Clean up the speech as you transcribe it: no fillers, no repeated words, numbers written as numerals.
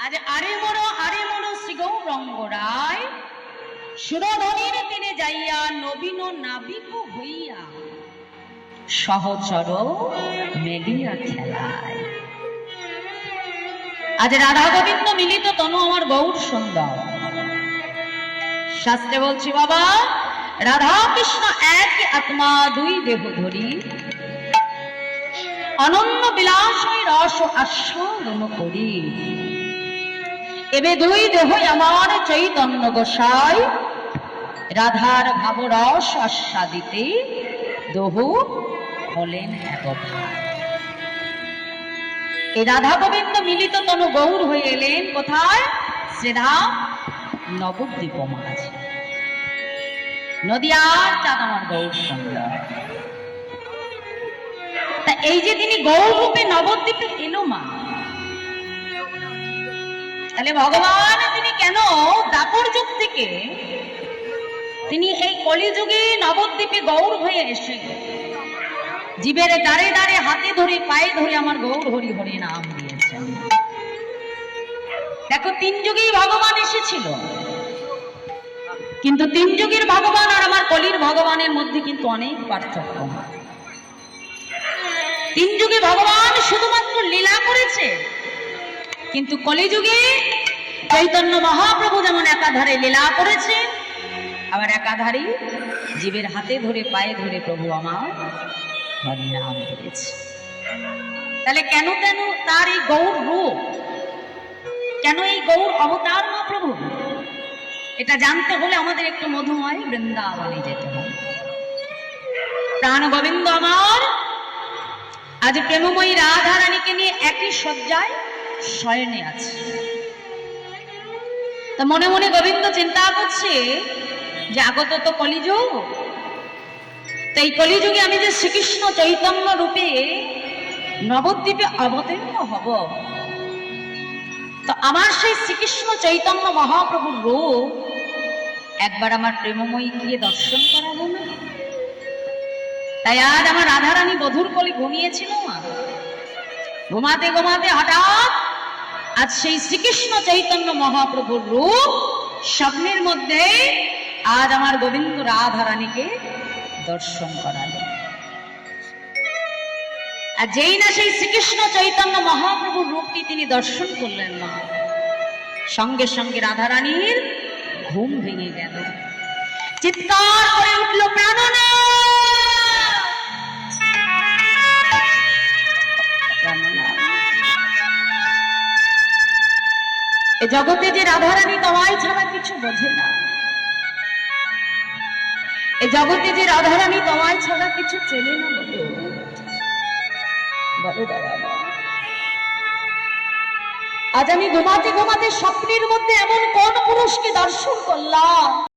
আজ আরে মোড়ো শ্রী গৌরঙ্গ রায় সুরধনির তীরে যাইয়া নবীন নাবিক হইয়া সহচর মেঘিয়া খেলায়। আজ রাধা গোবিন্দ মিলিত তনু আমার গৌর সুন্দর। শাস্ত্রে বলছি বাবা, রাধা কৃষ্ণ এক আত্মা দুই দেহ ধরি অনন্য বিলাসই রস আস্বাদন করি। এবে দুই দেহই আমার চৈতন্য গোসাই রাধার ভাব রস আস্বাদিতে দহু হলেন এক ভাই। এই রাধা গোবিন্দ মিলিত তনু গৌর হয়ে এলেন কোথায়? শ্রীধাম নবদ্বীপ মাঝে। নদিয়ার চাঁদ আমার গৌর সুন্দর। তা এই যে তিনি গৌর রূপে নবদ্বীপে এলো মা, তাহলে ভগবান তিনি কেন দাপর যুগ থেকে তিনি এই কলিযুগে নবদ্বীপে গৌর হয়ে এসে জীবের দাঁড়ে দাঁড়ে হাতে ধরে পায়ে ধরে আমার গৌর হরি হরি নাম দিয়েছেন। দেখো তিন যুগেই ভগবান এসেছিল, কিন্তু তিন যুগের ভগবান আর আমার কলির ভগবানের মধ্যে কিন্তু অনেক পার্থক্য। তিন যুগে ভগবান শুধুমাত্র লীলা করেছে, কিন্তু কলিযুগে চৈতন্য মহাপ্রভু যেমন একাধারে লীলা করেছে, আবার একাধারে জীবের হাতে ধরে পায়ে ধরে প্রভু আমার হরি নাম দিয়েছে। তাহলে কেন কেন তার এই গৌর রূপ, কেন এই গৌর অবতার মহাপ্রভু, এটা জানতে হলে আমাদের একটু মধুময় বৃন্দাবনে যেতে হবে। প্রাণ গোবিন্দ আমার আজ প্রেমময়ী রাধা রানীকে নিয়ে একই শয্যায় শয়নে আছে। তা মনে মনে গোবিন্দ চিন্তা করছে যে আগত তো কলিযুগ, তো এই কলিযুগে আমি যে শ্রীকৃষ্ণ চৈতন্য রূপে নবদ্বীপে অবতীর্ণ হব, তো আমার সেই শ্রীকৃষ্ণ চৈতন্য মহাপ্রভুর রূপ একবার আমার প্রেমময়ী গিয়ে দর্শন করাবো না? তাই আজ আমার রাধারানী বধুর কোলে ঘুমিয়েছিল মা, ঘুমাতে ঘুমাতে হঠাৎ আজ সেই শ্রীকৃষ্ণ চৈতন্য মহাপ্রভুর রূপ স্বপ্নের মধ্যে আজ আমার গোবিন্দ রাধারানীকে দর্শন করালো। আর যেই না সেই শ্রীকৃষ্ণ চৈতন্য মহাপ্রভুর রূপটি তিনি দর্শন করলেন না, সঙ্গে সঙ্গে রাধারানীর ঘুম ভেঙে গেল, চিৎকার করে উঠল প্রাণনাথ। এ জগতে যে রাধারানী তোমায় ছাড়া কিছু বোঝে না, এ জগতে যে রাধারানী তোমায় ছাড়া কিছু চেনে না, বলো বলো দাদা। আজ আমি ঘুমাতে ঘুমাতে স্বপ্নের মধ্যে এমন কোন পুরুষকে দর্শন করলাম